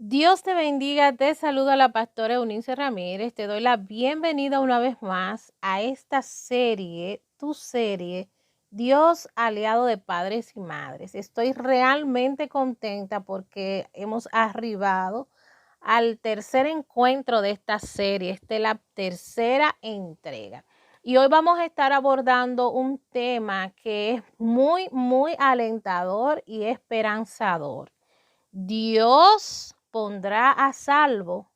Dios te bendiga, te saluda la pastora Eunice Ramírez, te doy la bienvenida una vez más a esta serie, tu serie, Dios aliado de padres y madres. Estoy realmente contenta porque hemos arribado al tercer encuentro de esta serie, esta es la tercera entrega. Y hoy vamos a estar abordando un tema que es muy alentador y esperanzador. Dios pondrá a salvo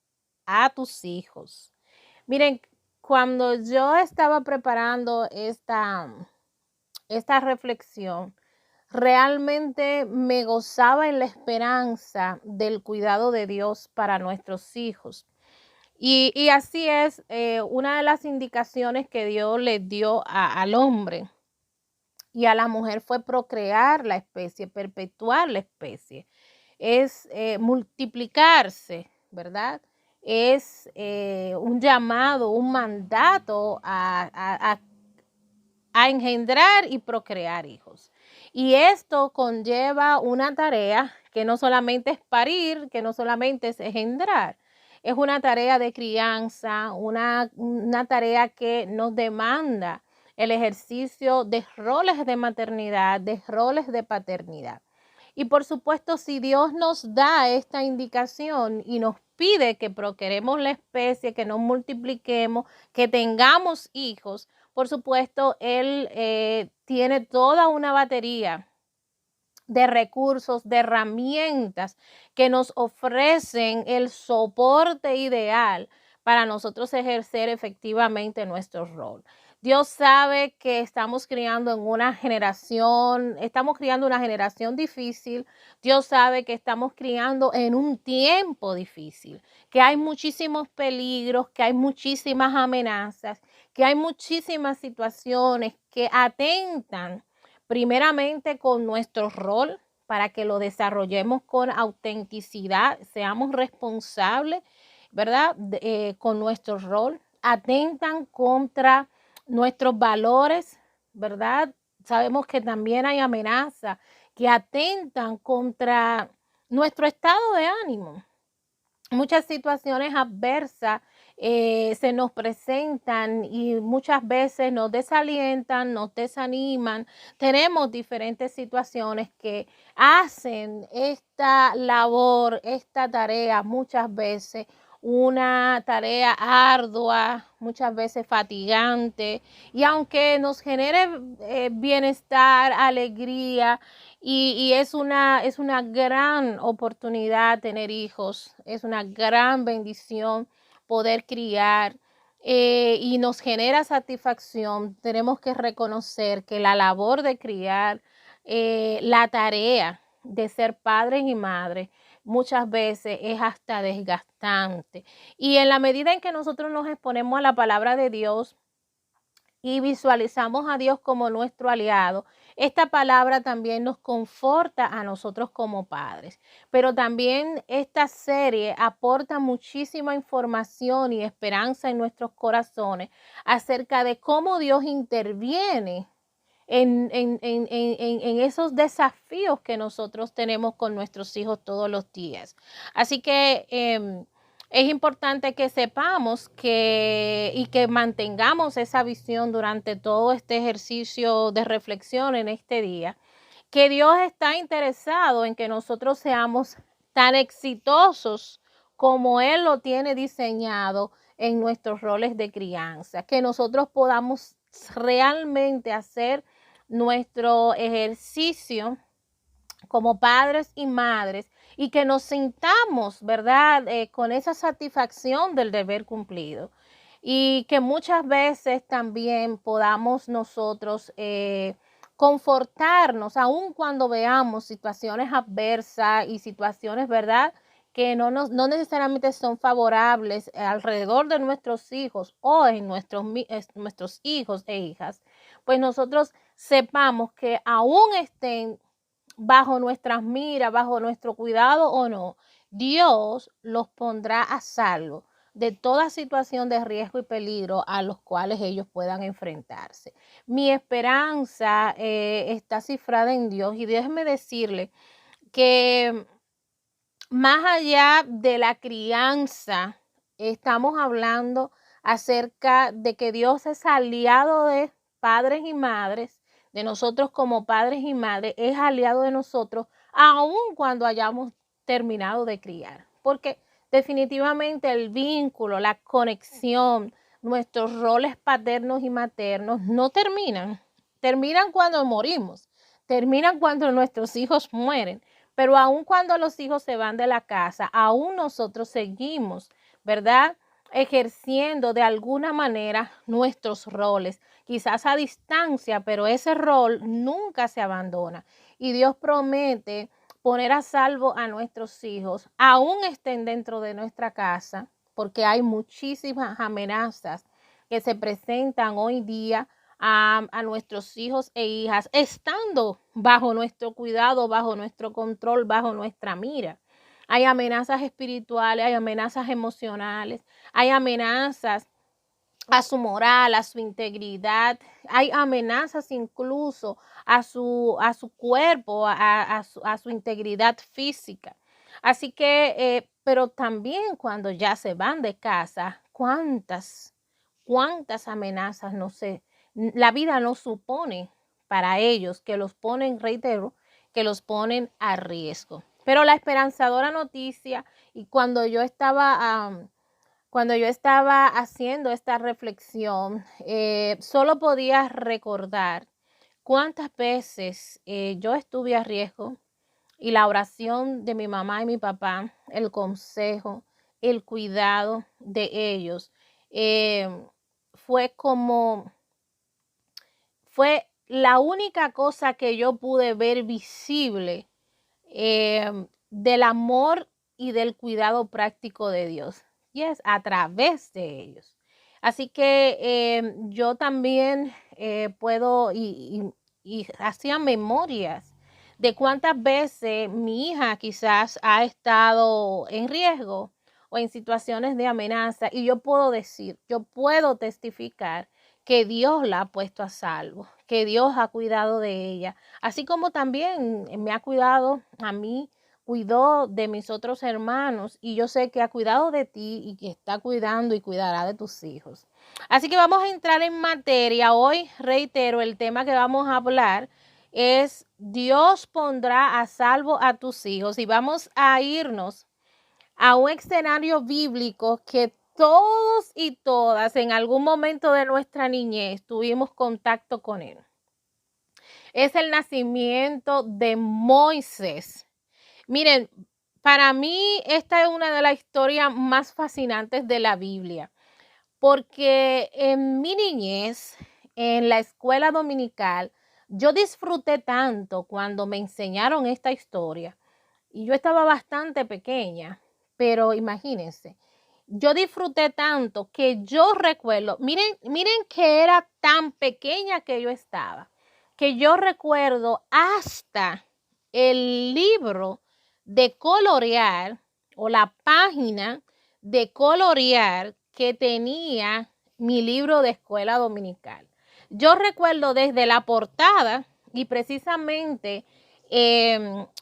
a tus hijos. Miren, cuando yo estaba preparando esta reflexión, realmente me gozaba en la esperanza del cuidado de Dios para nuestros hijos. Y así es, una de las indicaciones que Dios le dio al hombre y a la mujer fue procrear la especie, perpetuar la especie, es multiplicarse, ¿verdad? Es un llamado, un mandato a engendrar y procrear hijos. Y esto conlleva una tarea que no solamente es parir, que no solamente es engendrar, es una tarea de crianza, una tarea que nos demanda el ejercicio de roles de maternidad, de roles de paternidad. Y por supuesto, si Dios nos da esta indicación y nos pide que procreemos la especie, que nos multipliquemos, que tengamos hijos, por supuesto, Él tiene toda una batería de recursos, de herramientas que nos ofrecen el soporte ideal para nosotros ejercer efectivamente nuestro rol. Dios sabe que estamos criando una generación difícil. Dios sabe que estamos criando en un tiempo difícil, que hay muchísimos peligros, que hay muchísimas amenazas, que hay muchísimas situaciones que atentan primeramente con nuestro rol para que lo desarrollemos con autenticidad, seamos responsables, ¿verdad? Con nuestro rol, atentan contra nuestros valores, ¿verdad? Sabemos que también hay amenazas que atentan contra nuestro estado de ánimo. Muchas situaciones adversas se nos presentan y muchas veces nos desalientan, nos desaniman. Tenemos diferentes situaciones que hacen esta labor, esta tarea muchas veces una tarea ardua, muchas veces fatigante, y aunque nos genere bienestar, alegría, y es una gran oportunidad tener hijos, es una gran bendición poder criar y nos genera satisfacción. Tenemos que reconocer que la labor de criar, la tarea de ser padres y madres, muchas veces es hasta desgastante. Y en la medida en que nosotros nos exponemos a la palabra de Dios, y visualizamos a Dios como nuestro aliado, esta palabra también nos conforta a nosotros como padres. Pero también esta serie aporta muchísima información y esperanza en nuestros corazones acerca de cómo Dios interviene en esos desafíos que nosotros tenemos con nuestros hijos todos los días. Así que es importante que sepamos y que mantengamos esa visión durante todo este ejercicio de reflexión en este día, que Dios está interesado en que nosotros seamos tan exitosos como Él lo tiene diseñado en nuestros roles de crianza, que nosotros podamos realmente hacer nuestro ejercicio como padres y madres y que nos sintamos, ¿verdad? Con esa satisfacción del deber cumplido y que muchas veces también podamos nosotros confortarnos, aun cuando veamos situaciones adversas y situaciones, ¿verdad?, que no necesariamente son favorables alrededor de nuestros hijos o en nuestros hijos e hijas, pues nosotros sepamos que aún estén bajo nuestras miras, bajo nuestro cuidado o no, Dios los pondrá a salvo de toda situación de riesgo y peligro a los cuales ellos puedan enfrentarse. Mi esperanza está cifrada en Dios y déjeme decirle que más allá de la crianza, estamos hablando acerca de que Dios es aliado de padres y madres, de nosotros como padres y madres, es aliado de nosotros, aun cuando hayamos terminado de criar. Porque definitivamente el vínculo, la conexión, nuestros roles paternos y maternos no terminan. Terminan cuando morimos, terminan cuando nuestros hijos mueren. Pero aun cuando los hijos se van de la casa, aún nosotros seguimos, ¿verdad? Ejerciendo de alguna manera nuestros roles, quizás a distancia, pero ese rol nunca se abandona. Y Dios promete poner a salvo a nuestros hijos, aún estén dentro de nuestra casa, porque hay muchísimas amenazas que se presentan hoy día a nuestros hijos e hijas, estando bajo nuestro cuidado, bajo nuestro control, bajo nuestra mira. Hay amenazas espirituales, hay amenazas emocionales, hay amenazas a su moral, a su integridad, hay amenazas incluso a su cuerpo, a su integridad física. Así que, pero también cuando ya se van de casa, cuántas amenazas no sé, la vida no supone para ellos, que los ponen, reitero, que los ponen a riesgo. Pero la esperanzadora noticia, y cuando yo estaba haciendo esta reflexión, solo podía recordar cuántas veces yo estuve a riesgo y la oración de mi mamá y mi papá, el consejo, el cuidado de ellos, eh, fue como, fue la única cosa que yo pude ver visible del amor y del cuidado práctico de Dios. Y es a través de ellos. Así que yo también puedo y hacía memorias de cuántas veces mi hija quizás ha estado en riesgo o en situaciones de amenaza, y yo puedo decir, yo puedo testificar que Dios la ha puesto a salvo, que Dios ha cuidado de ella, así como también me ha cuidado a mí, cuidó de mis otros hermanos, y yo sé que ha cuidado de ti y que está cuidando y cuidará de tus hijos. Así que vamos a entrar en materia. Hoy, reitero, el tema que vamos a hablar es Dios pondrá a salvo a tus hijos, y vamos a irnos a un escenario bíblico que todos y todas en algún momento de nuestra niñez tuvimos contacto con él. Es el nacimiento de Moisés. Miren, para mí esta es una de las historias más fascinantes de la Biblia, porque en mi niñez, en la escuela dominical, yo disfruté tanto cuando me enseñaron esta historia, y yo estaba bastante pequeña, pero imagínense, yo disfruté tanto que yo recuerdo, miren que era tan pequeña que yo estaba, que yo recuerdo hasta el libro de colorear o la página de colorear que tenía mi libro de escuela dominical. Yo recuerdo desde la portada, y precisamente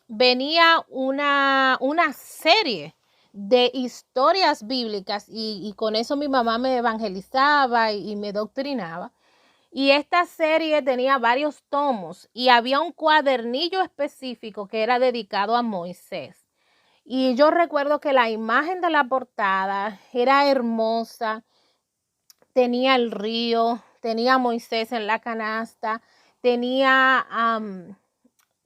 venía una serie de historias bíblicas, y con eso mi mamá me evangelizaba y me doctrinaba. Y esta serie tenía varios tomos y había un cuadernillo específico que era dedicado a Moisés. Y yo recuerdo que la imagen de la portada era hermosa, tenía el río, tenía a Moisés en la canasta, tenía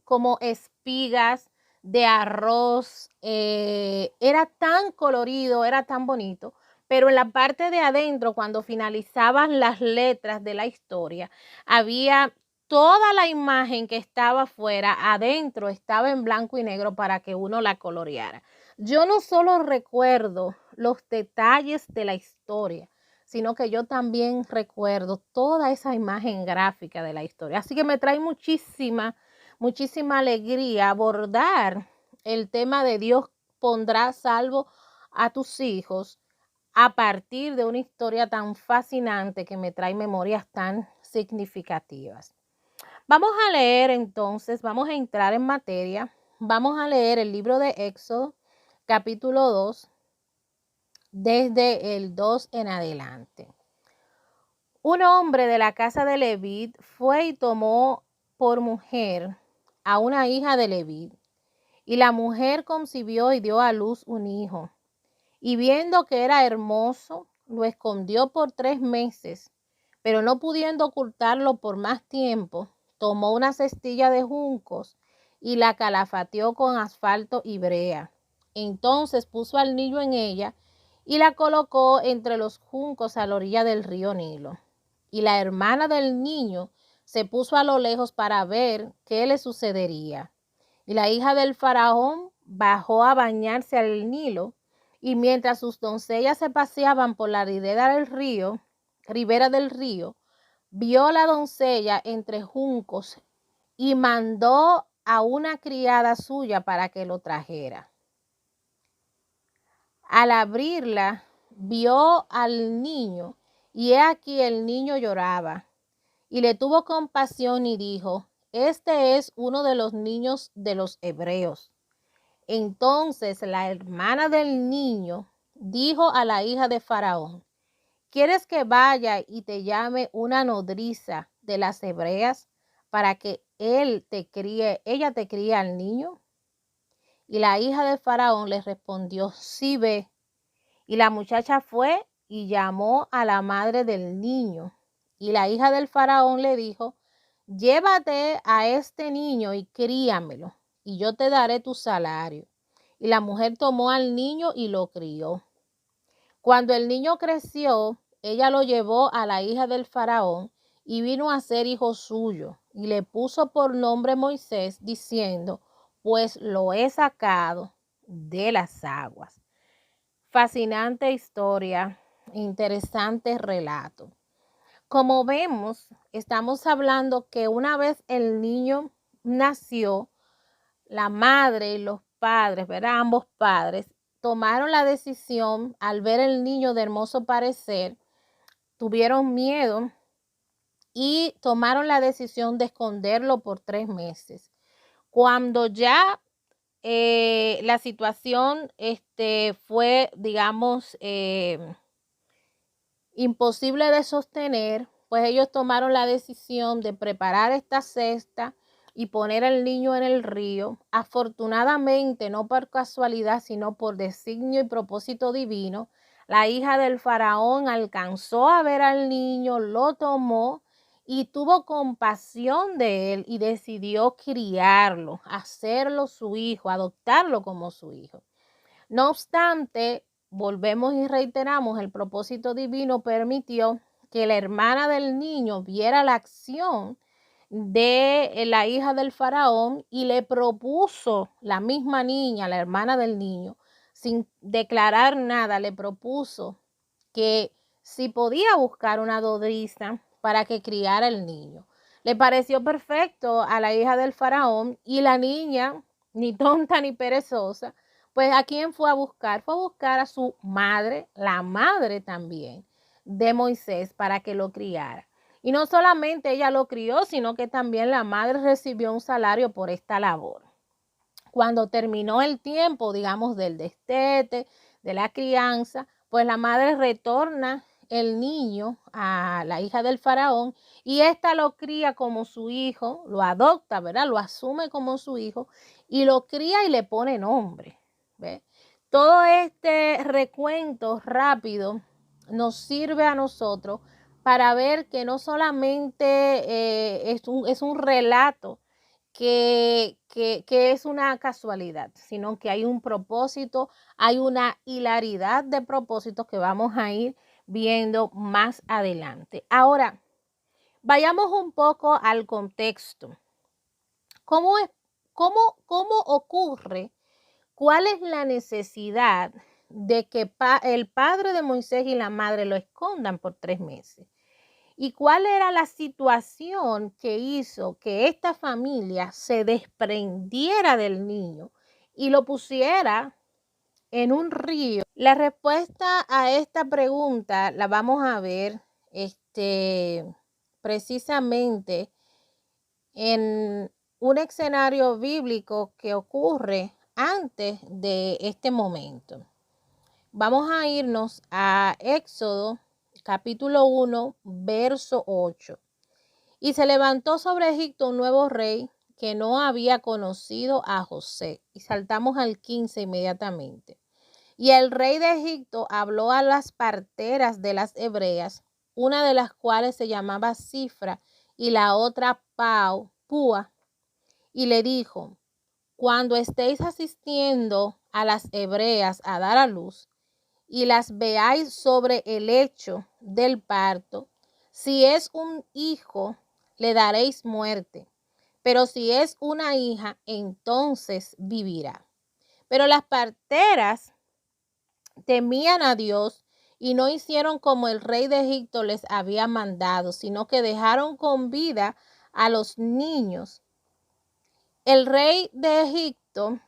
como espigas de arroz, era tan colorido, era tan bonito, pero en la parte de adentro, cuando finalizaban las letras de la historia, había toda la imagen que estaba afuera, adentro estaba en blanco y negro para que uno la coloreara. Yo no solo recuerdo los detalles de la historia, sino que yo también recuerdo toda esa imagen gráfica de la historia. Así que me trae muchísima alegría abordar el tema de Dios pondrá salvo a tus hijos a partir de una historia tan fascinante que me trae memorias tan significativas. Vamos a leer entonces, vamos a entrar en materia, vamos a leer el libro de Éxodo, capítulo 2, desde el 2 en adelante. Un hombre de la casa de Leví fue y tomó por mujer a una hija de Leví, y la mujer concibió y dio a luz un hijo. Y viendo que era hermoso, lo escondió por 3 meses, pero no pudiendo ocultarlo por más tiempo, tomó una cestilla de juncos y la calafateó con asfalto y brea. Entonces puso al niño en ella y la colocó entre los juncos a la orilla del río Nilo. Y la hermana del niño se puso a lo lejos para ver qué le sucedería. Y la hija del faraón bajó a bañarse al Nilo, y mientras sus doncellas se paseaban por la ribera del río, vio la doncella entre juncos y mandó a una criada suya para que lo trajera. Al abrirla, vio al niño, y he aquí el niño lloraba. Y le tuvo compasión y dijo: este es uno de los niños de los hebreos. Entonces la hermana del niño dijo a la hija de Faraón: ¿quieres que vaya y te llame una nodriza de las hebreas para que ella te críe al niño? Y la hija de Faraón le respondió: sí, ve. Y la muchacha fue y llamó a la madre del niño. Y la hija del Faraón le dijo: llévate a este niño y críamelo, y yo te daré tu salario. Y la mujer tomó al niño y lo crió. Cuando el niño creció, ella lo llevó a la hija del Faraón y vino a ser hijo suyo. Y le puso por nombre Moisés, diciendo: pues lo he sacado de las aguas. Fascinante historia, interesante relato. Como vemos, estamos hablando que una vez el niño nació, la madre y los padres, ¿verdad? Ambos padres tomaron la decisión, al ver el niño de hermoso parecer, tuvieron miedo y tomaron la decisión de esconderlo por 3 meses. Cuando ya la situación fue, digamos, imposible de sostener, pues ellos tomaron la decisión de preparar esta cesta y poner al niño en el río. Afortunadamente, no por casualidad, sino por designio y propósito divino, la hija del faraón alcanzó a ver al niño, lo tomó y tuvo compasión de él y decidió criarlo, hacerlo su hijo, adoptarlo como su hijo. No obstante, volvemos y reiteramos, el propósito divino permitió que la hermana del niño viera la acción de la hija del faraón y le propuso, la misma niña, la hermana del niño, sin declarar nada, le propuso que si podía buscar una nodriza para que criara el niño. Le pareció perfecto a la hija del faraón, y la niña, ni tonta ni perezosa, pues ¿a quién fue a buscar? Fue a buscar a su madre, la madre también de Moisés, para que lo criara. Y no solamente ella lo crió, sino que también la madre recibió un salario por esta labor. Cuando terminó el tiempo, digamos, del destete, de la crianza, pues la madre retorna el niño a la hija del faraón, y ésta lo cría como su hijo, lo adopta, ¿verdad? Lo asume como su hijo y lo cría y le pone nombre. ¿Ve? Todo este recuento rápido nos sirve a nosotros para ver que no solamente es un relato que es una casualidad, sino que hay un propósito, hay una hilaridad de propósitos que vamos a ir viendo más adelante. Ahora, vayamos un poco al contexto. ¿Cómo ocurre? ¿Cuál es la necesidad de que el padre de Moisés y la madre lo escondan por 3 meses? ¿Y cuál era la situación que hizo que esta familia se desprendiera del niño y lo pusiera en un río? La respuesta a esta pregunta la vamos a ver precisamente en un escenario bíblico que ocurre antes de este momento. Vamos a irnos a Éxodo capítulo 1, verso 8. Y se levantó sobre Egipto un nuevo rey que no había conocido a José. Y saltamos al 15 inmediatamente. Y el rey de Egipto habló a las parteras de las hebreas, una de las cuales se llamaba Cifra y la otra Púa, y le dijo: cuando estéis asistiendo a las hebreas a dar a luz y las veáis sobre el lecho del parto, si es un hijo, le daréis muerte, pero si es una hija, entonces vivirá. Pero las parteras temían a Dios y no hicieron como el rey de Egipto les había mandado, sino que dejaron con vida a los niños. El rey de Egipto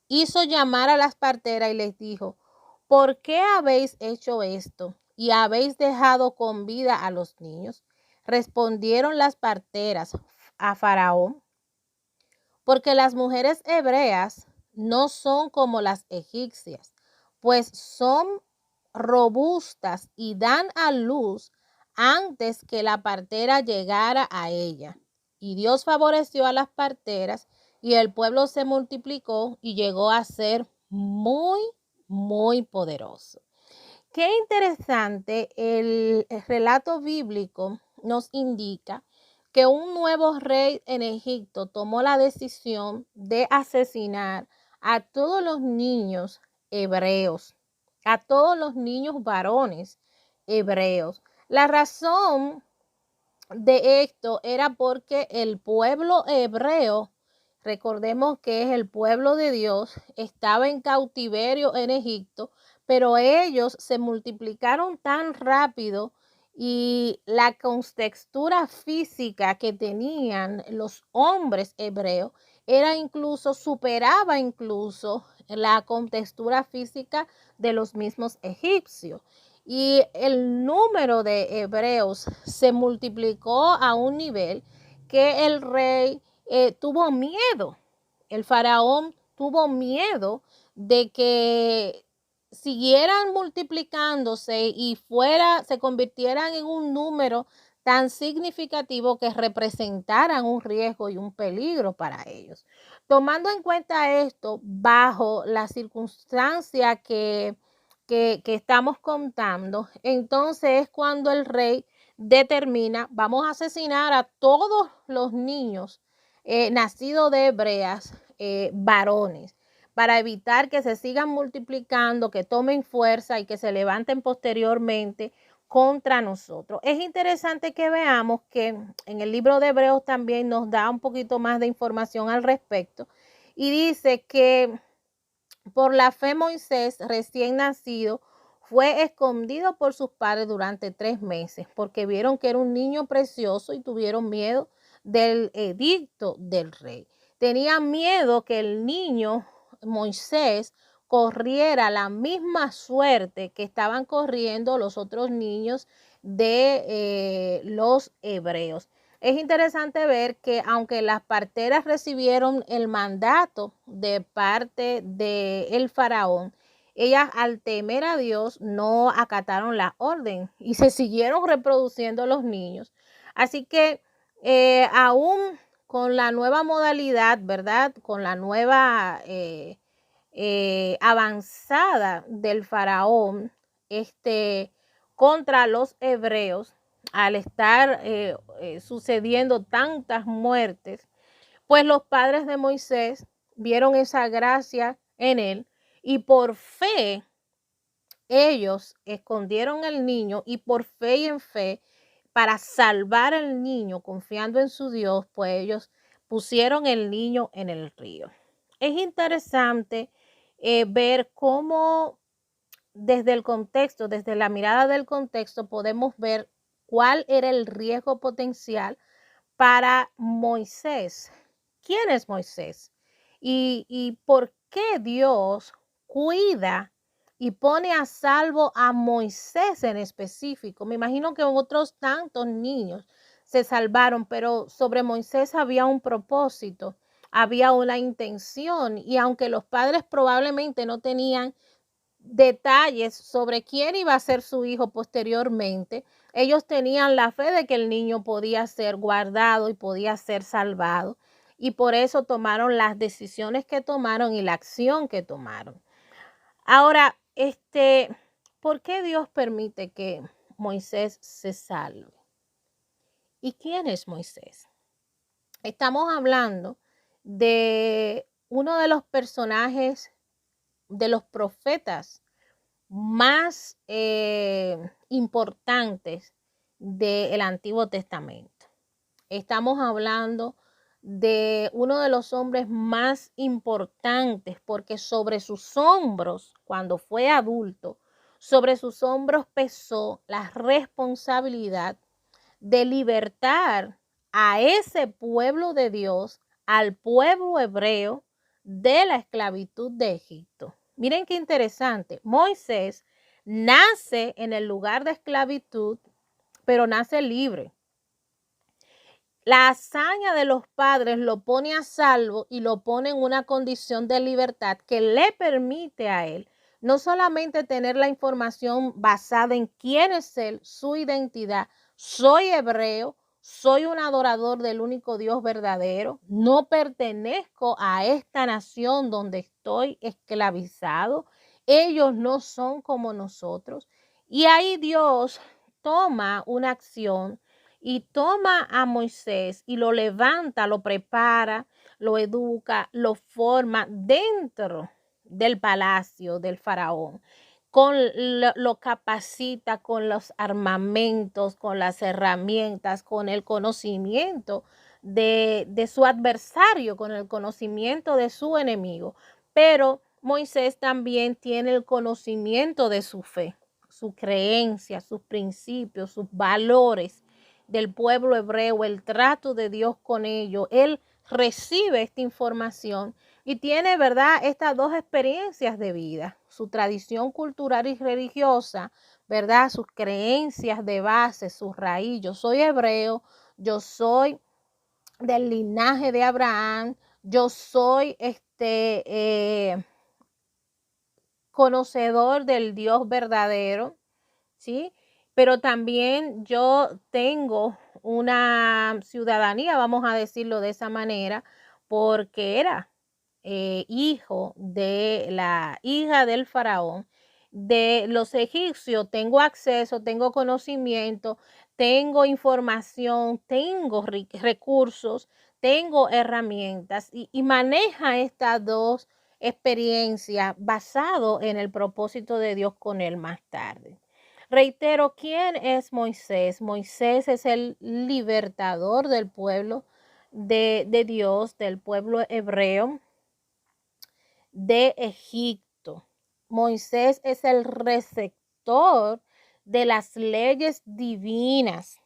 hizo llamar a las parteras y les dijo: ¿por qué habéis hecho esto y habéis dejado con vida a los niños? Respondieron las parteras a Faraón: porque las mujeres hebreas no son como las egipcias, pues son robustas y dan a luz antes que la partera llegara a ella. Y Dios favoreció a las parteras y el pueblo se multiplicó y llegó a ser muy, muy poderoso. Qué interesante, el relato bíblico nos indica que un nuevo rey en Egipto tomó la decisión de asesinar a todos los niños hebreos, a todos los niños varones hebreos. La razón de esto era porque el pueblo hebreo, recordemos que es el pueblo de Dios, estaba en cautiverio en Egipto, pero ellos se multiplicaron tan rápido y la contextura física que tenían los hombres hebreos superaba incluso la contextura física de los mismos egipcios. Y el número de hebreos se multiplicó a un nivel que el rey tuvo miedo. El faraón tuvo miedo de que siguieran multiplicándose y se convirtieran en un número tan significativo que representaran un riesgo y un peligro para ellos. Tomando en cuenta esto, bajo la circunstancia que estamos contando, entonces es cuando el rey determina: vamos a asesinar a todos los niños nacidos de hebreas, varones, para evitar que se sigan multiplicando, que tomen fuerza y que se levanten posteriormente contra nosotros. Es interesante que veamos que en el libro de Hebreos también nos da un poquito más de información al respecto y dice que por la fe Moisés, recién nacido, fue escondido por sus padres durante 3 meses porque vieron que era un niño precioso y tuvieron miedo del edicto del rey. Tenían miedo que el niño Moisés corriera la misma suerte que estaban corriendo los otros niños de los hebreos. Es interesante ver que aunque las parteras recibieron el mandato de parte del faraón, ellas al temer a Dios no acataron la orden y se siguieron reproduciendo los niños. Así que aún con la nueva modalidad, ¿verdad? Con la nueva avanzada del faraón contra los hebreos, al estar sucediendo tantas muertes, pues los padres de Moisés vieron esa gracia en él y por fe ellos escondieron al niño y por fe y en fe, para salvar al niño, confiando en su Dios, pues ellos pusieron el niño en el río. Es interesante ver cómo desde el contexto, desde la mirada del contexto, podemos ver cuál era el riesgo potencial para Moisés. ¿Quién es Moisés? ¿Y por qué Dios cuida y pone a salvo a Moisés en específico? Me imagino que otros tantos niños se salvaron, pero sobre Moisés había un propósito. había una intención, y aunque los padres probablemente no tenían detalles sobre quién iba a ser su hijo posteriormente, ellos tenían la fe de que el niño podía ser guardado y podía ser salvado, y por eso tomaron las decisiones que tomaron y la acción que tomaron. Ahora, ¿por qué Dios permite que Moisés se salve? ¿Y quién es Moisés? Estamos hablando de uno de los personajes, de los profetas más importantes del Antiguo Testamento. Estamos hablando de uno de los hombres más importantes, porque sobre sus hombros, cuando fue adulto, sobre sus hombros pesó la responsabilidad de libertar a ese pueblo de Dios, al pueblo hebreo, de la esclavitud de Egipto. Miren qué interesante. Moisés nace en el lugar de esclavitud, pero nace libre. La hazaña de los padres lo pone a salvo y lo pone en una condición de libertad que le permite a él no solamente tener la información basada en quién es él, su identidad, soy hebreo, soy un adorador del único Dios verdadero, no pertenezco a esta nación donde estoy esclavizado, ellos no son como nosotros. Y ahí Dios toma una acción y toma a Moisés y lo levanta, lo prepara, lo educa, lo forma dentro del palacio del faraón. Lo capacita con los armamentos, con las herramientas, con el conocimiento de su adversario, con el conocimiento de su enemigo. Pero Moisés también tiene el conocimiento de su fe, su creencia, sus principios, sus valores del pueblo hebreo, el trato de Dios con ellos. Él recibe esta información y tiene, ¿verdad?, estas dos experiencias de vida, su tradición cultural y religiosa, ¿verdad?, sus creencias de base, su raíz. Yo soy hebreo, yo soy del linaje de Abraham, yo soy conocedor del Dios verdadero, ¿sí? Pero también yo tengo una ciudadanía, vamos a decirlo de esa manera, porque era hijo de la hija del faraón. De los egipcios tengo acceso, tengo conocimiento, tengo información, tengo recursos, tengo herramientas y maneja estas dos experiencias basado en el propósito de Dios con él más tarde. Reitero, ¿quién es Moisés? Moisés es el libertador del pueblo de Dios, del pueblo hebreo de Egipto. Moisés es el receptor de las leyes divinas.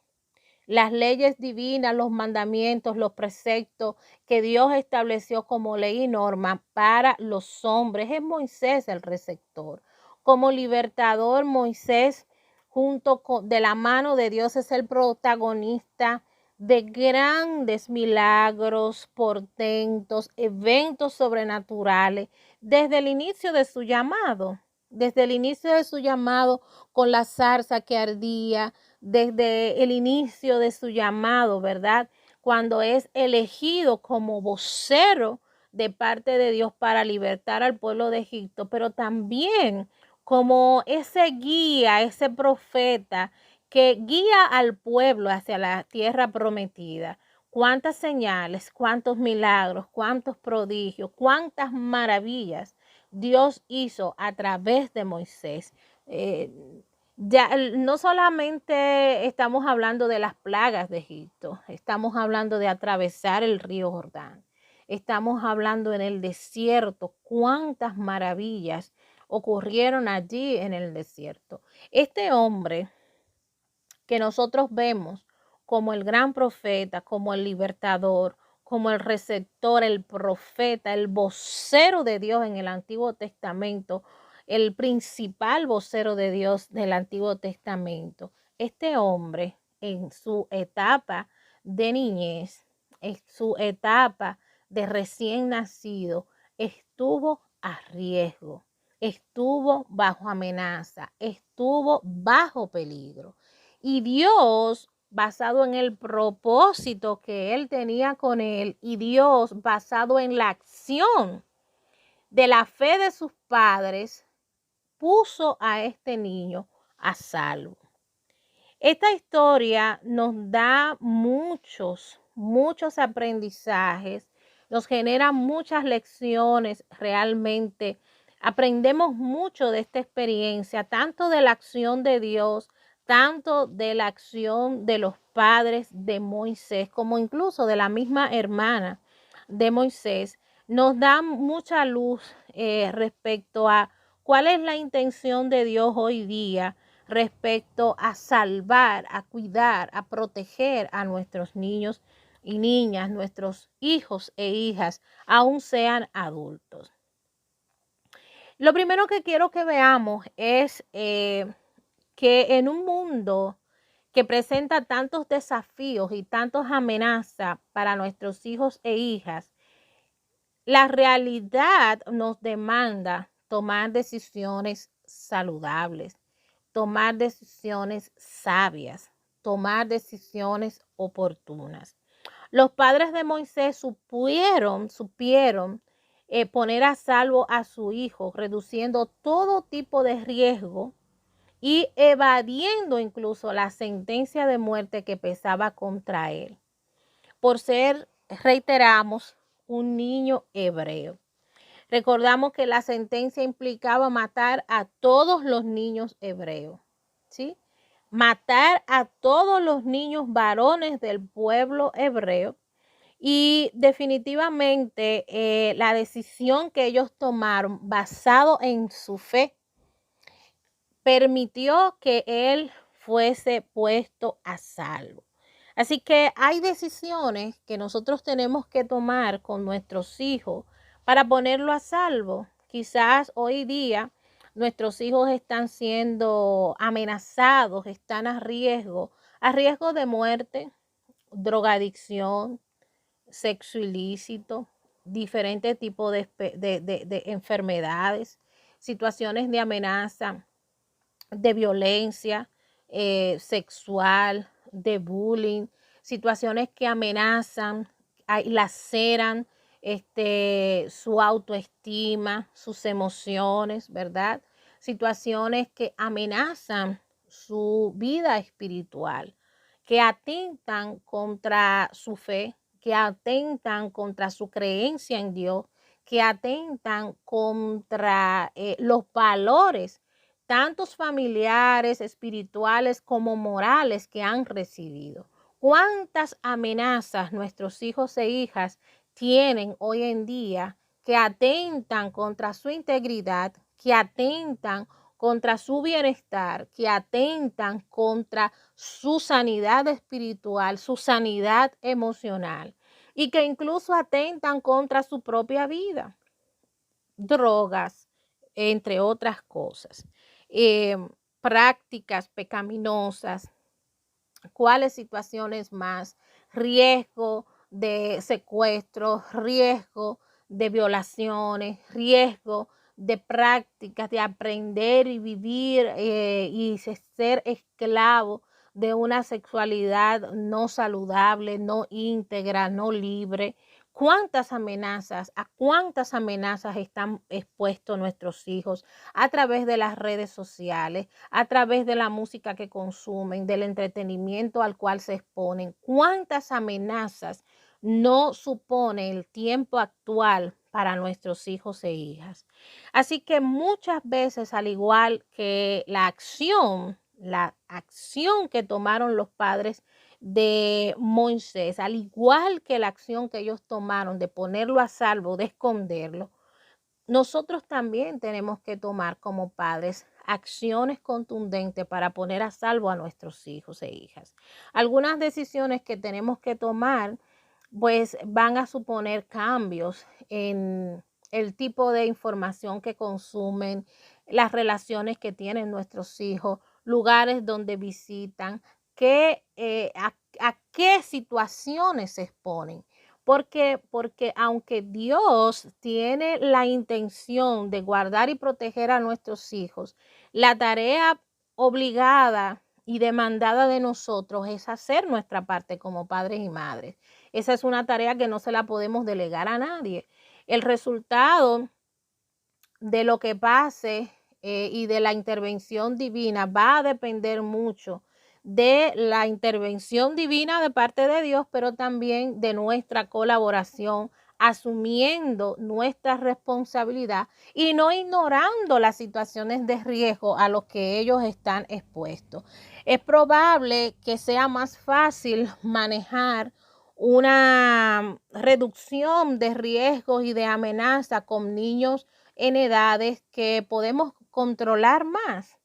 Las leyes divinas, los mandamientos, los preceptos que Dios estableció como ley y norma para los hombres. Es Moisés el receptor. Como libertador, Moisés, junto con, de la mano de Dios, es el protagonista de grandes milagros, portentos, eventos sobrenaturales, desde el inicio de su llamado. Desde el inicio de su llamado, con la zarza que ardía, desde el inicio de su llamado, ¿verdad? Cuando es elegido como vocero de parte de Dios para libertar al pueblo de Egipto, pero también como ese guía, ese profeta que guía al pueblo hacia la tierra prometida. Cuántas señales, cuántos milagros, cuántos prodigios, cuántas maravillas Dios hizo a través de Moisés. Ya no solamente estamos hablando de las plagas de Egipto, estamos hablando de atravesar el río Jordán, estamos hablando en el desierto, cuántas maravillas ocurrieron allí en el desierto. Este hombre que nosotros vemos como el gran profeta, como el libertador, como el receptor, el profeta, el vocero de Dios en el Antiguo Testamento, el principal vocero de Dios del Antiguo Testamento. Este hombre en su etapa de niñez, en su etapa de recién nacido estuvo a riesgo, estuvo bajo amenaza, estuvo bajo peligro. Y Dios, basado en el propósito que Él tenía con él, y Dios, basado en la acción de la fe de sus padres, puso a este niño a salvo. Esta historia nos da muchos aprendizajes, nos genera muchas lecciones realmente. Aprendemos mucho de esta experiencia, tanto de la acción de Dios, tanto de la acción de los padres de Moisés, como incluso de la misma hermana de Moisés. Nos da mucha luz respecto a cuál es la intención de Dios hoy día respecto a salvar, a cuidar, a proteger a nuestros niños y niñas, nuestros hijos e hijas, aun sean adultos. Lo primero que quiero que veamos es que en un mundo que presenta tantos desafíos y tantas amenazas para nuestros hijos e hijas, la realidad nos demanda tomar decisiones saludables, tomar decisiones sabias, tomar decisiones oportunas. Los padres de Moisés supieron poner a salvo a su hijo, reduciendo todo tipo de riesgo y evadiendo incluso la sentencia de muerte que pesaba contra él, por ser, reiteramos, un niño hebreo. Recordamos que la sentencia implicaba matar a todos los niños hebreos, ¿sí? Matar a todos los niños varones del pueblo hebreo. Y definitivamente la decisión que ellos tomaron basado en su fe permitió que él fuese puesto a salvo. Así que hay decisiones que nosotros tenemos que tomar con nuestros hijos para ponerlo a salvo. Quizás hoy día nuestros hijos están siendo amenazados, están a riesgo de muerte, drogadicción, sexo ilícito, diferentes tipos de enfermedades, situaciones de amenaza, de violencia sexual, de bullying, situaciones que amenazan, laceran su autoestima, sus emociones, ¿verdad? Situaciones que amenazan su vida espiritual, que atentan contra su fe, que atentan contra su creencia en Dios, que atentan contra los valores tantos familiares, espirituales como morales que han recibido. ¿Cuántas amenazas nuestros hijos e hijas tienen hoy en día que atentan contra su integridad, que atentan contra su bienestar, que atentan contra su sanidad espiritual, su sanidad emocional y que incluso atentan contra su propia vida? Drogas, entre otras cosas. Prácticas pecaminosas, cuáles situaciones más, riesgo de secuestro, riesgo de violaciones, riesgo de prácticas, de aprender y vivir y ser esclavo de una sexualidad no saludable, no íntegra, no libre. ¿A cuántas amenazas están expuestos nuestros hijos a través de las redes sociales, a través de la música que consumen, del entretenimiento al cual se exponen? ¿Cuántas amenazas no supone el tiempo actual para nuestros hijos e hijas? Así que muchas veces, al igual que la acción que tomaron los padres de Moisés, al igual que la acción que ellos tomaron de ponerlo a salvo, de esconderlo, nosotros también tenemos que tomar como padres acciones contundentes para poner a salvo a nuestros hijos e hijas. Algunas decisiones que tenemos que tomar pues van a suponer cambios en el tipo de información que consumen, las relaciones que tienen nuestros hijos, lugares donde visitan, a qué situaciones se exponen. Porque aunque Dios tiene la intención de guardar y proteger a nuestros hijos, la tarea obligada y demandada de nosotros es hacer nuestra parte como padres y madres. Esa es una tarea que no se la podemos delegar a nadie. El resultado de lo que pase y de la intervención divina va a depender mucho de la intervención divina de parte de Dios, pero también de nuestra colaboración, asumiendo nuestra responsabilidad y no ignorando las situaciones de riesgo a los que ellos están expuestos. Es probable que sea más fácil manejar una reducción de riesgos y de amenaza con niños en edades que podemos controlar más,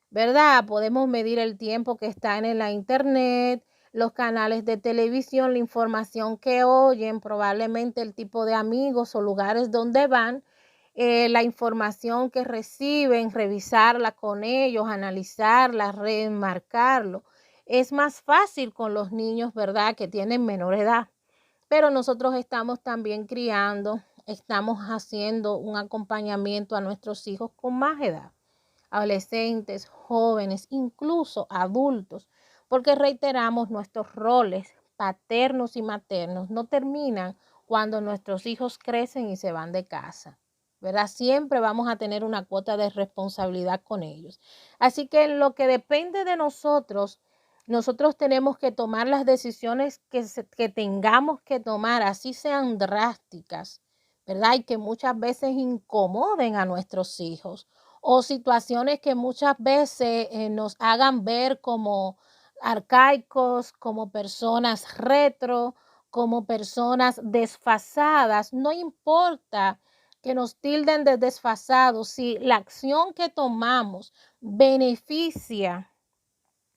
¿verdad? Podemos medir el tiempo que están en la internet, los canales de televisión, la información que oyen, probablemente el tipo de amigos o lugares donde van, la información que reciben, revisarla con ellos, analizarla, remarcarlo. Es más fácil con los niños, ¿verdad?, que tienen menor edad. Pero nosotros estamos también criando, estamos haciendo un acompañamiento a nuestros hijos con más edad, adolescentes, jóvenes, incluso adultos, porque reiteramos, nuestros roles paternos y maternos no terminan cuando nuestros hijos crecen y se van de casa, ¿verdad? Siempre vamos a tener una cuota de responsabilidad con ellos. Así que en lo que depende de nosotros, nosotros tenemos que tomar las decisiones que tengamos que tomar, así sean drásticas, ¿verdad? Y que muchas veces incomoden a nuestros hijos, o situaciones que muchas veces nos hagan ver como arcaicos, como personas retro, como personas desfasadas. No importa que nos tilden de desfasados, si la acción que tomamos beneficia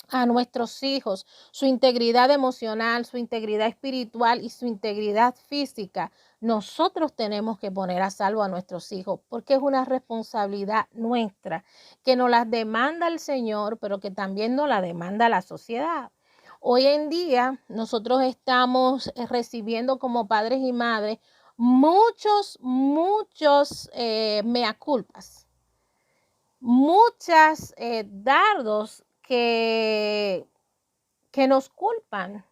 a nuestros hijos, su integridad emocional, su integridad espiritual y su integridad física, nosotros tenemos que poner a salvo a nuestros hijos, porque es una responsabilidad nuestra que nos la demanda el Señor, pero que también nos la demanda la sociedad. Hoy en día nosotros estamos recibiendo como padres y madres muchos mea culpas, muchas dardos que nos culpan,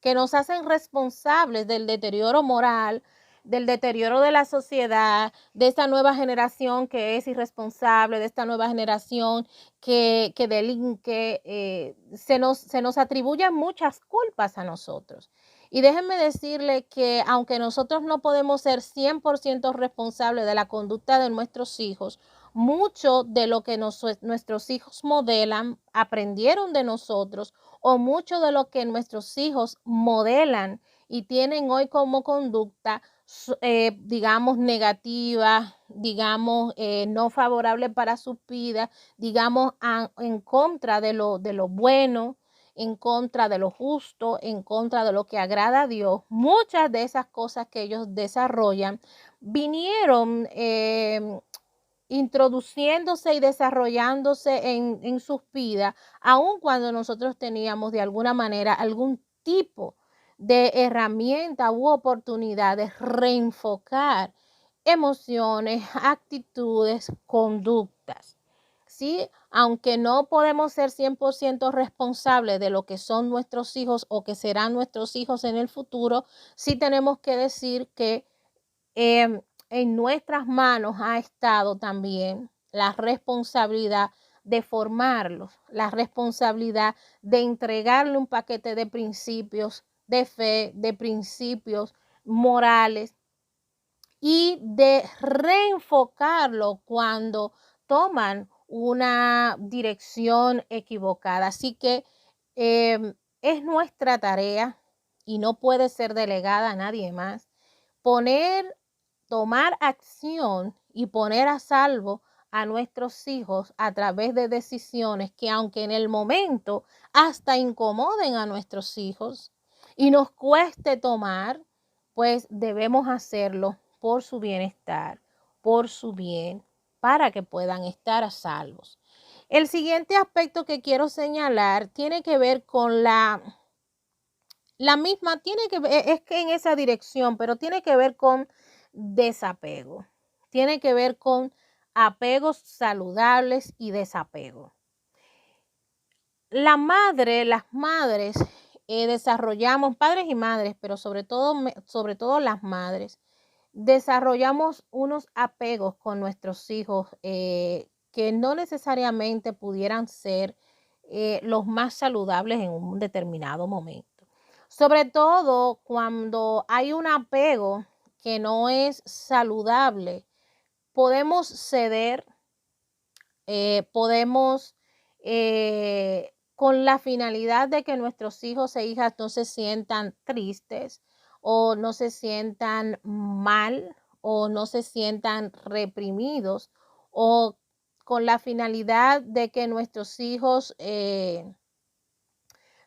que nos hacen responsables del deterioro moral, del deterioro de la sociedad, de esta nueva generación que es irresponsable, de esta nueva generación que delinque. Se nos atribuyen muchas culpas a nosotros. Y déjenme decirle que aunque nosotros no podemos ser 100% responsables de la conducta de nuestros hijos, mucho de lo que nuestros hijos modelan, aprendieron de nosotros, o mucho de lo que nuestros hijos modelan y tienen hoy como conducta, digamos, negativa, digamos, no favorable para su vida, digamos, en contra de lo bueno, en contra de lo justo, en contra de lo que agrada a Dios. Muchas de esas cosas que ellos desarrollan vinieron introduciéndose y desarrollándose en sus vidas, aun cuando nosotros teníamos de alguna manera algún tipo de herramienta u oportunidad de reenfocar emociones, actitudes, conductas. ¿Sí? Aunque no podemos ser 100% responsables de lo que son nuestros hijos o que serán nuestros hijos en el futuro, sí tenemos que decir que en nuestras manos ha estado también la responsabilidad de formarlos, la responsabilidad de entregarle un paquete de principios de fe, de principios morales y de reenfocarlo cuando toman una dirección equivocada. Así que es nuestra tarea y no puede ser delegada a nadie más tomar acción y poner a salvo a nuestros hijos a través de decisiones que, aunque en el momento hasta incomoden a nuestros hijos y nos cueste tomar, pues debemos hacerlo por su bienestar, por su bien, para que puedan estar a salvos. El siguiente aspecto que quiero señalar tiene que ver con La misma tiene que ver, es que en esa dirección, pero tiene que ver con desapego. Tiene que ver con apegos saludables y desapego. Las madres desarrollamos, padres y madres, pero sobre todo las madres, desarrollamos unos apegos con nuestros hijos que no necesariamente pudieran ser los más saludables en un determinado momento. Sobre todo cuando hay un apego que no es saludable, podemos ceder, podemos con la finalidad de que nuestros hijos e hijas no se sientan tristes o no se sientan mal o no se sientan reprimidos o con la finalidad de que nuestros hijos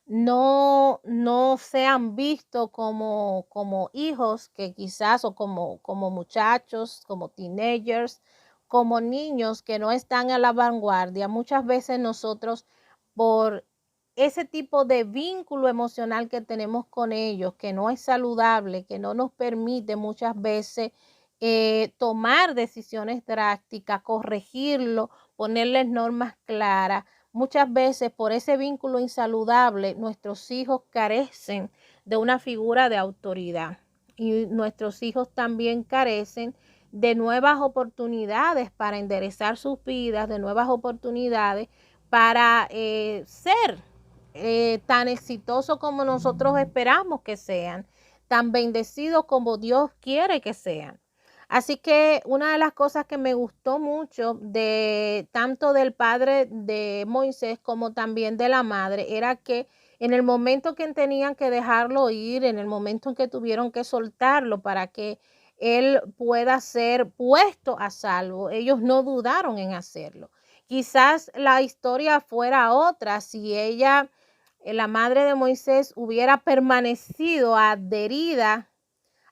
no sean vistos como hijos que quizás o como muchachos, como teenagers, como niños que no están a la vanguardia. Muchas veces nosotros por ese tipo de vínculo emocional que tenemos con ellos, que no es saludable, que no nos permite muchas veces tomar decisiones drásticas, corregirlo, ponerles normas claras. Muchas veces por ese vínculo insaludable nuestros hijos carecen de una figura de autoridad y nuestros hijos también carecen de nuevas oportunidades para enderezar sus vidas, de nuevas oportunidades para ser tan exitosos como nosotros esperamos que sean, tan bendecidos como Dios quiere que sean. Así que una de las cosas que me gustó mucho de tanto del padre de Moisés como también de la madre era que en el momento que tenían que dejarlo ir, en el momento en que tuvieron que soltarlo para que él pueda ser puesto a salvo, ellos no dudaron en hacerlo. Quizás la historia fuera otra si ella, la madre de Moisés, hubiera permanecido adherida,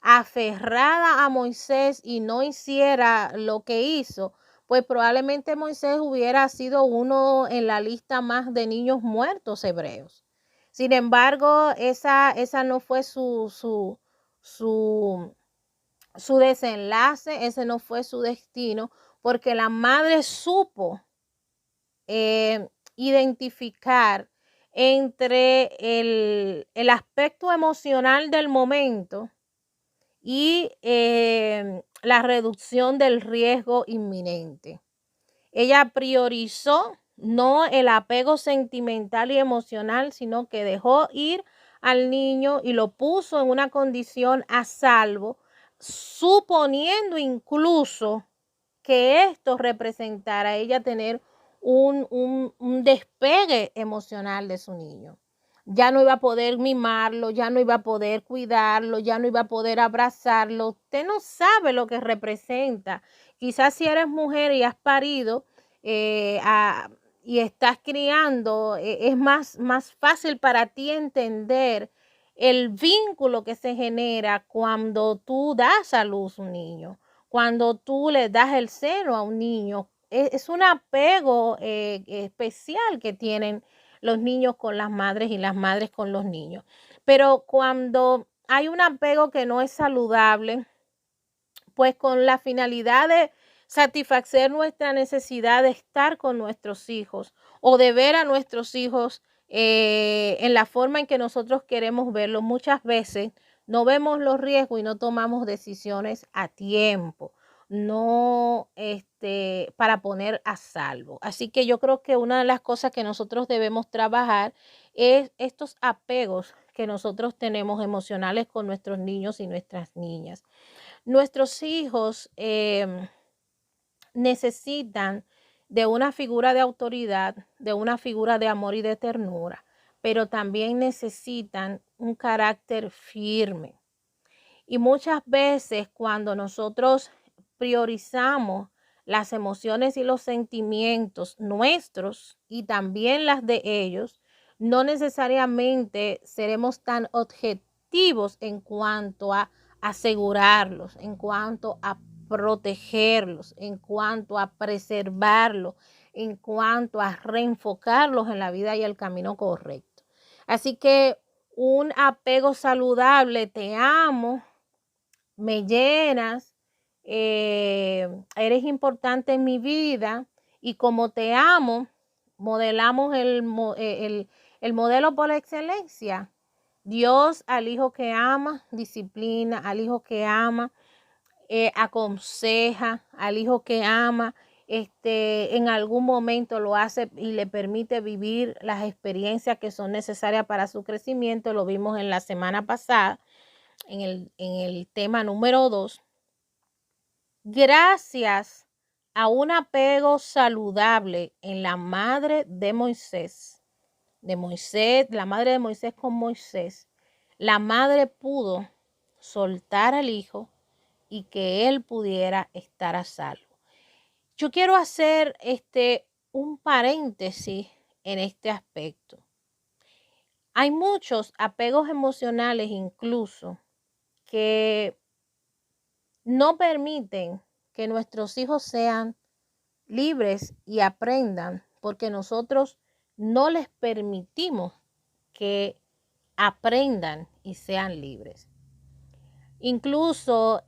aferrada a Moisés y no hiciera lo que hizo, pues probablemente Moisés hubiera sido uno en la lista más de niños muertos hebreos. Sin embargo, esa no fue su, su desenlace, ese no fue su destino, porque la madre supo identificar entre el aspecto emocional del momento y la reducción del riesgo inminente. Ella priorizó no el apego sentimental y emocional, sino que dejó ir al niño y lo puso en una condición a salvo, suponiendo incluso que esto representara ella tener un despegue emocional de su niño. Ya no iba a poder mimarlo, ya no iba a poder cuidarlo, ya no iba a poder abrazarlo. Usted no sabe lo que representa. Quizás si eres mujer y has parido y estás criando, es más fácil para ti entender el vínculo que se genera cuando tú das a luz un niño, cuando tú le das el seno a un niño. Es un apego especial que tienen los niños con las madres y las madres con los niños. Pero cuando hay un apego que no es saludable, pues con la finalidad de satisfacer nuestra necesidad de estar con nuestros hijos o de ver a nuestros hijos en la forma en que nosotros queremos verlos, muchas veces no vemos los riesgos y no tomamos decisiones a tiempo, no para poner a salvo. Así que yo creo que una de las cosas que nosotros debemos trabajar es estos apegos que nosotros tenemos emocionales con nuestros niños y nuestras niñas. Nuestros hijos necesitan de una figura de autoridad, de una figura de amor y de ternura, pero también necesitan un carácter firme. Y muchas veces cuando nosotros priorizamos las emociones y los sentimientos nuestros y también las de ellos, no necesariamente seremos tan objetivos en cuanto a asegurarlos, en cuanto a protegerlos, en cuanto a preservarlos, en cuanto a reenfocarlos en la vida y el camino correcto. Así que un apego saludable, te amo, me llenas, eres importante en mi vida y como te amo, modelamos el modelo por excelencia. Dios al hijo que ama, disciplina, al hijo que ama, aconseja, al hijo que ama, en algún momento lo hace y le permite vivir las experiencias que son necesarias para su crecimiento. Lo vimos en la semana pasada, en el tema número 2. Gracias a un apego saludable en la madre de Moisés, la madre de Moisés con Moisés, la madre pudo soltar al hijo y que él pudiera estar a salvo. Yo quiero hacer un paréntesis en este aspecto. Hay muchos apegos emocionales incluso que no permiten que nuestros hijos sean libres y aprendan porque nosotros no les permitimos que aprendan y sean libres. Incluso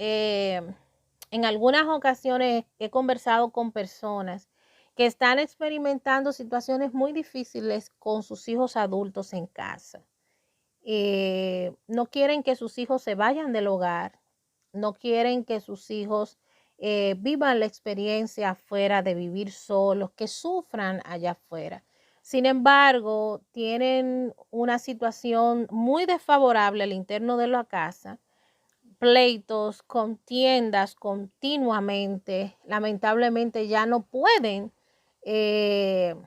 en algunas ocasiones he conversado con personas que están experimentando situaciones muy difíciles con sus hijos adultos en casa. No quieren que sus hijos se vayan del hogar, no quieren que sus hijos vivan la experiencia afuera de vivir solos, que sufran allá afuera. Sin embargo, tienen una situación muy desfavorable al interno de la casa, pleitos, contiendas continuamente, lamentablemente ya no pueden ser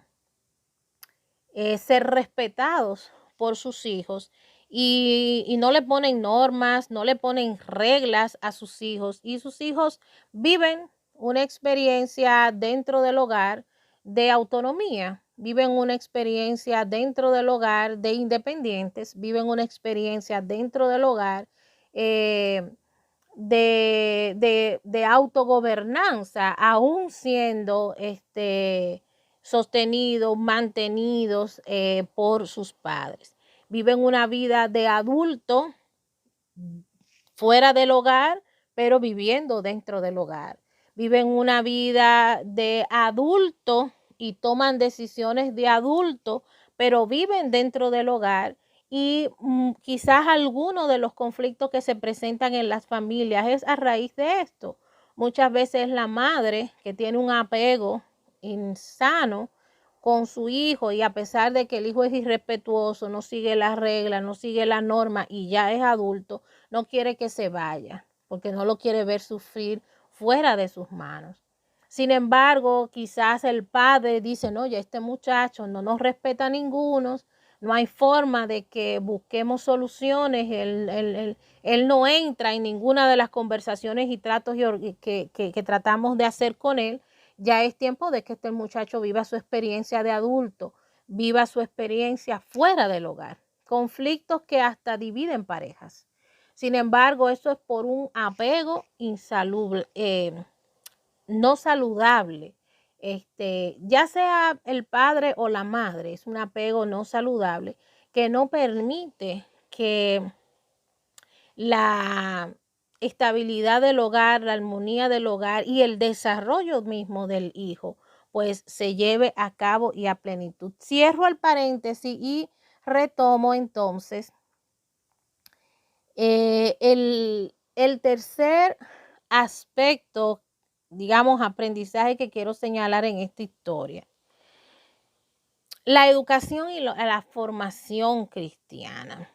respetados por sus hijos y no le ponen normas, no le ponen reglas a sus hijos y sus hijos viven una experiencia dentro del hogar de autonomía, viven una experiencia dentro del hogar de independientes, viven una experiencia dentro del hogar de autogobernanza, aún siendo sostenidos, mantenidos por sus padres. Viven una vida de adulto fuera del hogar, pero viviendo dentro del hogar. Viven una vida de adulto y toman decisiones de adulto, pero viven dentro del hogar. Y quizás alguno de los conflictos que se presentan en las familias es a raíz de esto. Muchas veces la madre que tiene un apego insano con su hijo y a pesar de que el hijo es irrespetuoso, no sigue las reglas, no sigue la norma y ya es adulto, no quiere que se vaya porque no lo quiere ver sufrir fuera de sus manos. Sin embargo, quizás el padre dice, no, ya este muchacho no nos respeta a ninguno, no hay forma de que busquemos soluciones, él no entra en ninguna de las conversaciones y tratos que tratamos de hacer con él. Ya es tiempo de que este muchacho viva su experiencia de adulto, viva su experiencia fuera del hogar. Conflictos que hasta dividen parejas. Sin embargo, eso es por un apego insalubre, no saludable. Ya sea el padre o la madre, es un apego no saludable que no permite que la estabilidad del hogar, la armonía del hogar y el desarrollo mismo del hijo, pues se lleve a cabo y a plenitud. Cierro el paréntesis y retomo entonces el tercer aspecto, digamos, aprendizaje que quiero señalar en esta historia. La educación y la formación cristiana.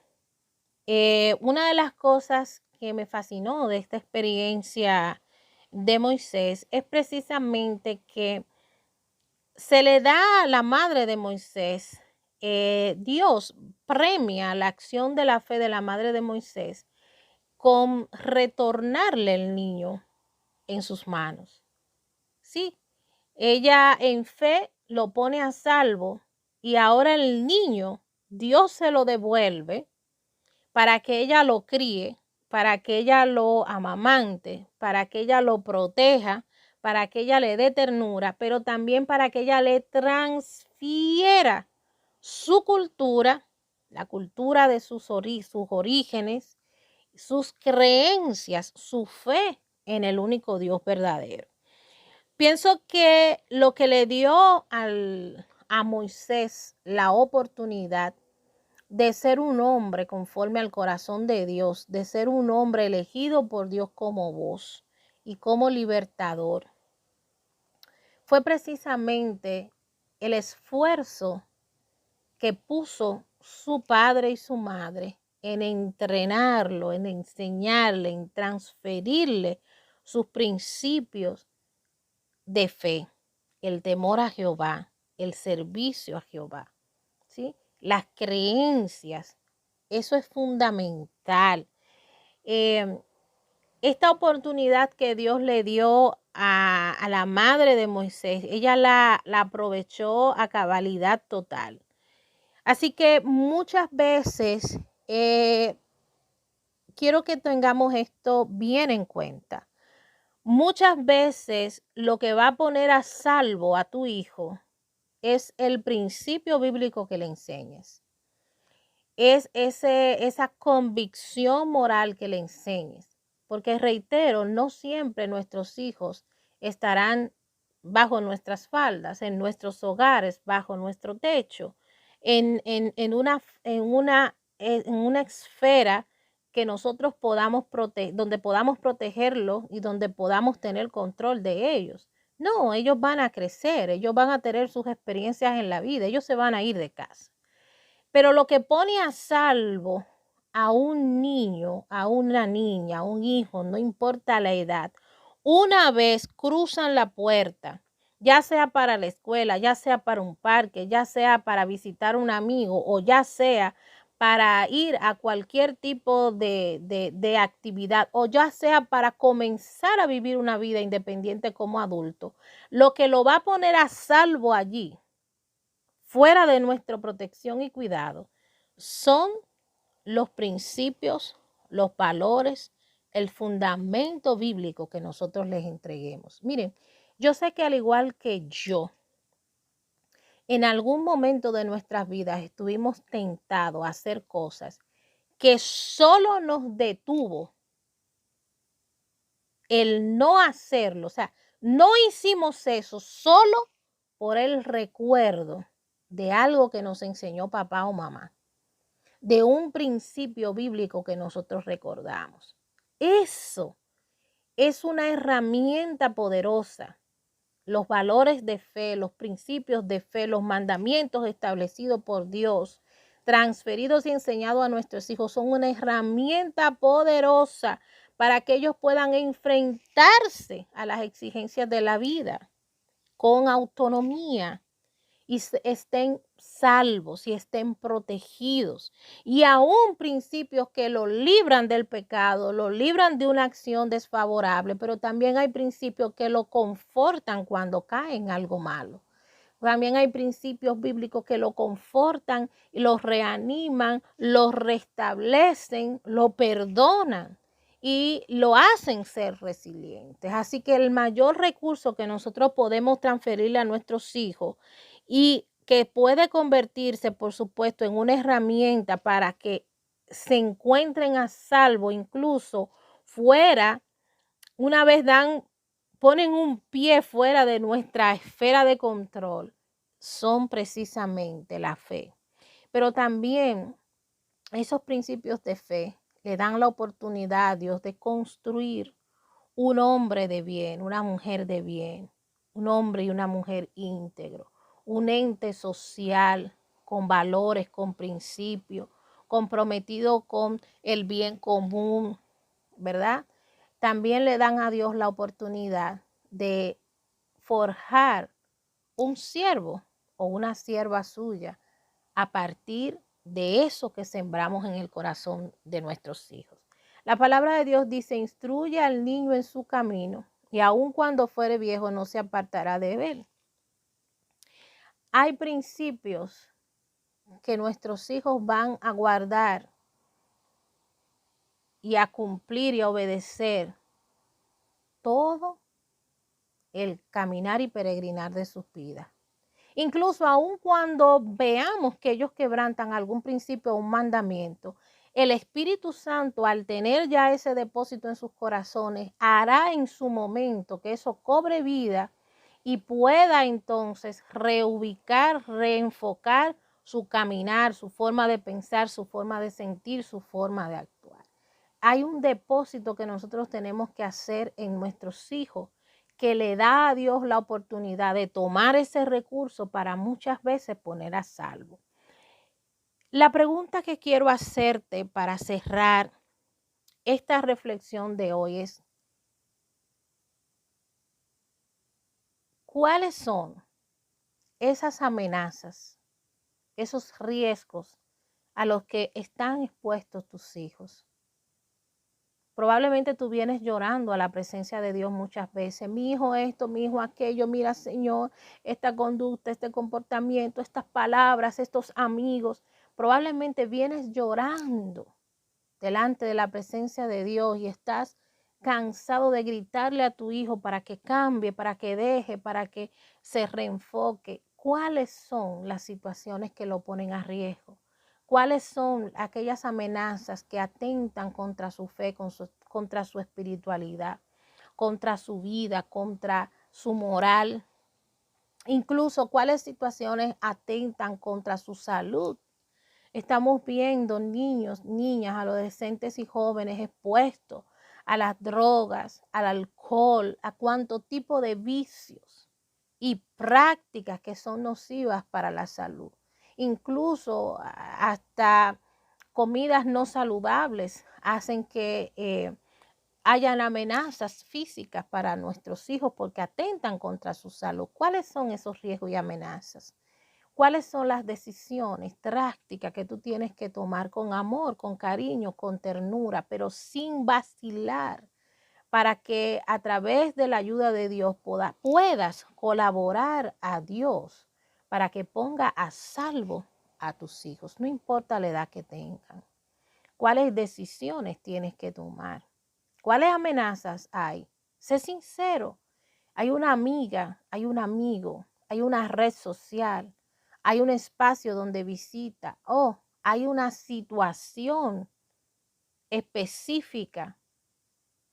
Una de las cosas que me fascinó de esta experiencia de Moisés es precisamente que se le da a la madre de Moisés, Dios premia la acción de la fe de la madre de Moisés con retornarle el niño en sus manos. Sí, ella en fe lo pone a salvo y ahora el niño, Dios se lo devuelve para que ella lo críe, para que ella lo amamante, para que ella lo proteja, para que ella le dé ternura, pero también para que ella le transfiera su cultura, la cultura de sus orígenes, sus creencias, su fe en el único Dios verdadero. Pienso que lo que le dio a Moisés la oportunidad de ser un hombre conforme al corazón de Dios, de ser un hombre elegido por Dios como voz y como libertador, fue precisamente el esfuerzo que puso su padre y su madre en entrenarlo, en enseñarle, en transferirle sus principios de fe, el temor a Jehová, el servicio a Jehová, ¿sí? Las creencias, eso es fundamental. Esta oportunidad que Dios le dio a la madre de Moisés, ella la aprovechó a cabalidad total. Así que muchas veces quiero que tengamos esto bien en cuenta. Muchas veces lo que va a poner a salvo a tu hijo es el principio bíblico que le enseñes. Es esa convicción moral que le enseñes. Porque reitero, no siempre nuestros hijos estarán bajo nuestras faldas, en nuestros hogares, bajo nuestro techo, en una esfera que nosotros podamos donde podamos protegerlos y donde podamos tener control de ellos. No, ellos van a crecer, ellos van a tener sus experiencias en la vida, ellos se van a ir de casa. Pero lo que pone a salvo a un niño, a una niña, a un hijo, no importa la edad, una vez cruzan la puerta, ya sea para la escuela, ya sea para un parque, ya sea para visitar a un amigo o ya sea para ir a cualquier tipo de actividad o ya sea para comenzar a vivir una vida independiente como adulto, lo que lo va a poner a salvo allí, fuera de nuestra protección y cuidado, son los principios, los valores, el fundamento bíblico que nosotros les entreguemos. Miren, yo sé que al igual que yo, en algún momento de nuestras vidas estuvimos tentados a hacer cosas que solo nos detuvo el no hacerlo. O sea, no hicimos eso solo por el recuerdo de algo que nos enseñó papá o mamá, de un principio bíblico que nosotros recordamos. Eso es una herramienta poderosa. Los valores de fe, los principios de fe, los mandamientos establecidos por Dios, transferidos y enseñados a nuestros hijos, son una herramienta poderosa para que ellos puedan enfrentarse a las exigencias de la vida con autonomía y estén salvos y estén protegidos. Y aún principios que lo libran del pecado, lo libran de una acción desfavorable, pero también hay principios que lo confortan cuando cae en algo malo. También hay principios bíblicos que lo confortan y lo reaniman, lo restablecen, lo perdonan y lo hacen ser resilientes. Así que el mayor recurso que nosotros podemos transferirle a nuestros hijos y que puede convertirse, por supuesto, en una herramienta para que se encuentren a salvo, incluso fuera, una vez ponen un pie fuera de nuestra esfera de control, son precisamente la fe. Pero también esos principios de fe le dan la oportunidad a Dios de construir un hombre de bien, una mujer de bien, un hombre y una mujer íntegro, un ente social con valores, con principios, comprometido con el bien común, ¿verdad? También le dan a Dios la oportunidad de forjar un siervo o una sierva suya a partir de eso que sembramos en el corazón de nuestros hijos. La palabra de Dios dice: instruye al niño en su camino y aun cuando fuere viejo no se apartará de él. Hay principios que nuestros hijos van a guardar y a cumplir y a obedecer todo el caminar y peregrinar de sus vidas. Incluso aun cuando veamos que ellos quebrantan algún principio o un mandamiento, el Espíritu Santo, al tener ya ese depósito en sus corazones, hará en su momento que eso cobre vida y pueda entonces reubicar, reenfocar su caminar, su forma de pensar, su forma de sentir, su forma de actuar. Hay un depósito que nosotros tenemos que hacer en nuestros hijos que le da a Dios la oportunidad de tomar ese recurso para muchas veces poner a salvo. La pregunta que quiero hacerte para cerrar esta reflexión de hoy es, ¿cuáles son esas amenazas, esos riesgos a los que están expuestos tus hijos? Probablemente tú vienes llorando a la presencia de Dios muchas veces. Mi hijo esto, mi hijo aquello, mira Señor, esta conducta, este comportamiento, estas palabras, estos amigos. Probablemente vienes llorando delante de la presencia de Dios y estás cansado de gritarle a tu hijo para que cambie, para que deje, para que se reenfoque. ¿Cuáles son las situaciones que lo ponen a riesgo? ¿Cuáles son aquellas amenazas que atentan contra su fe, contra su espiritualidad, contra su vida, contra su moral? Incluso cuáles situaciones atentan contra su salud. Estamos viendo niños, niñas, adolescentes y jóvenes expuestos a las drogas, al alcohol, a cuánto tipo de vicios y prácticas que son nocivas para la salud. Incluso hasta comidas no saludables hacen que hayan amenazas físicas para nuestros hijos porque atentan contra su salud. ¿Cuáles son esos riesgos y amenazas? ¿Cuáles son las decisiones drásticas que tú tienes que tomar con amor, con cariño, con ternura, pero sin vacilar, para que a través de la ayuda de Dios puedas colaborar a Dios para que ponga a salvo a tus hijos, no importa la edad que tengan? ¿Cuáles decisiones tienes que tomar? ¿Cuáles amenazas hay? Sé sincero. Hay una amiga, hay un amigo, hay una red social, hay un espacio donde visita, hay una situación específica.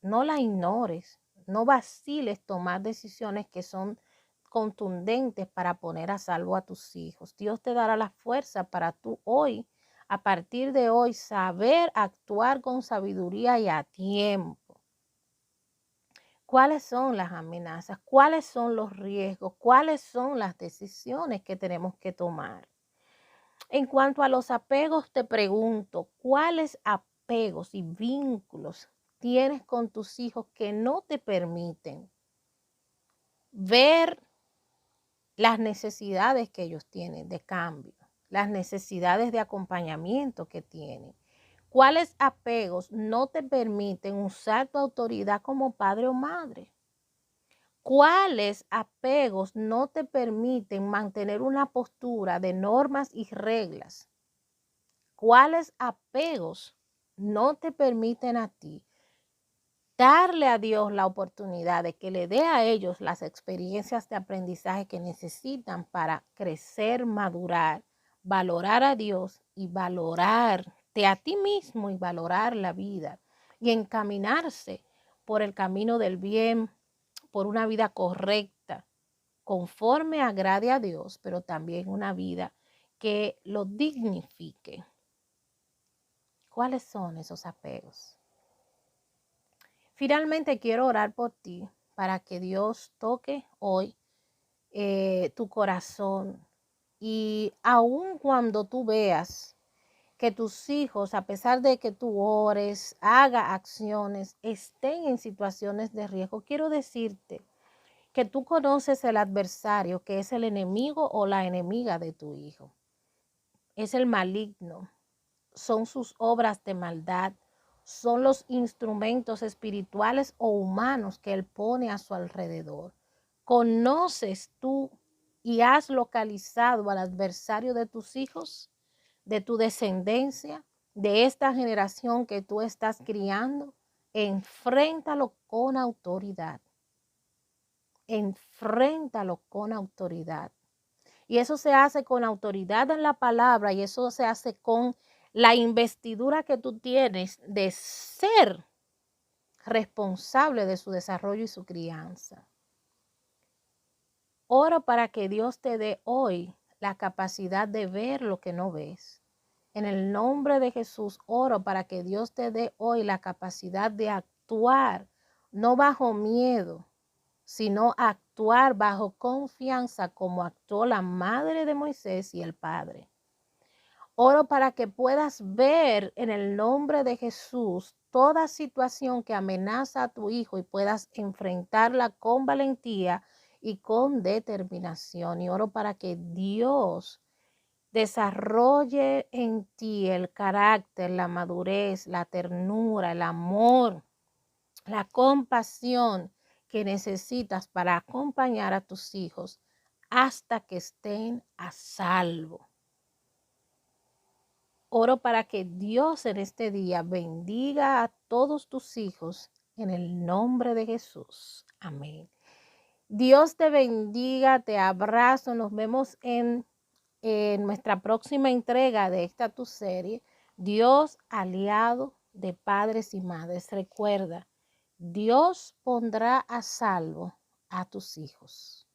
No la ignores, no vaciles tomar decisiones que son contundentes para poner a salvo a tus hijos. Dios te dará la fuerza para tú hoy, a partir de hoy, saber actuar con sabiduría y a tiempo. ¿Cuáles son las amenazas? ¿Cuáles son los riesgos? ¿Cuáles son las decisiones que tenemos que tomar? En cuanto a los apegos, te pregunto, ¿cuáles apegos y vínculos tienes con tus hijos que no te permiten ver las necesidades que ellos tienen de cambio, las necesidades de acompañamiento que tienen? ¿Cuáles apegos no te permiten usar tu autoridad como padre o madre? ¿Cuáles apegos no te permiten mantener una postura de normas y reglas? ¿Cuáles apegos no te permiten a ti darle a Dios la oportunidad de que le dé a ellos las experiencias de aprendizaje que necesitan para crecer, madurar, valorar a Dios y valorarte a ti mismo y valorar la vida y encaminarse por el camino del bien, por una vida correcta, conforme agrade a Dios, pero también una vida que lo dignifique? ¿Cuáles son esos apegos? Finalmente quiero orar por ti para que Dios toque hoy tu corazón, y aun cuando tú veas que tus hijos, a pesar de que tú ores, haga acciones, estén en situaciones de riesgo, quiero decirte que tú conoces el adversario, que es el enemigo o la enemiga de tu hijo. Es el maligno, son sus obras de maldad, son los instrumentos espirituales o humanos que él pone a su alrededor. ¿Conoces tú y has localizado al adversario de tus hijos, de tu descendencia, de esta generación que tú estás criando? Enfréntalo con autoridad. Enfréntalo con autoridad. Y eso se hace con autoridad en la palabra y eso se hace con la investidura que tú tienes de ser responsable de su desarrollo y su crianza. Oro para que Dios te dé hoy la capacidad de ver lo que no ves. En el nombre de Jesús, oro para que Dios te dé hoy la capacidad de actuar, no bajo miedo, sino actuar bajo confianza como actuó la madre de Moisés y el padre. Oro para que puedas ver en el nombre de Jesús toda situación que amenaza a tu hijo y puedas enfrentarla con valentía y con determinación. Y oro para que Dios desarrolle en ti el carácter, la madurez, la ternura, el amor, la compasión que necesitas para acompañar a tus hijos hasta que estén a salvo. Oro para que Dios en este día bendiga a todos tus hijos en el nombre de Jesús. Amén. Dios te bendiga, te abrazo. Nos vemos en nuestra próxima entrega de esta tu serie, Dios aliado de padres y madres. Recuerda, Dios pondrá a salvo a tus hijos.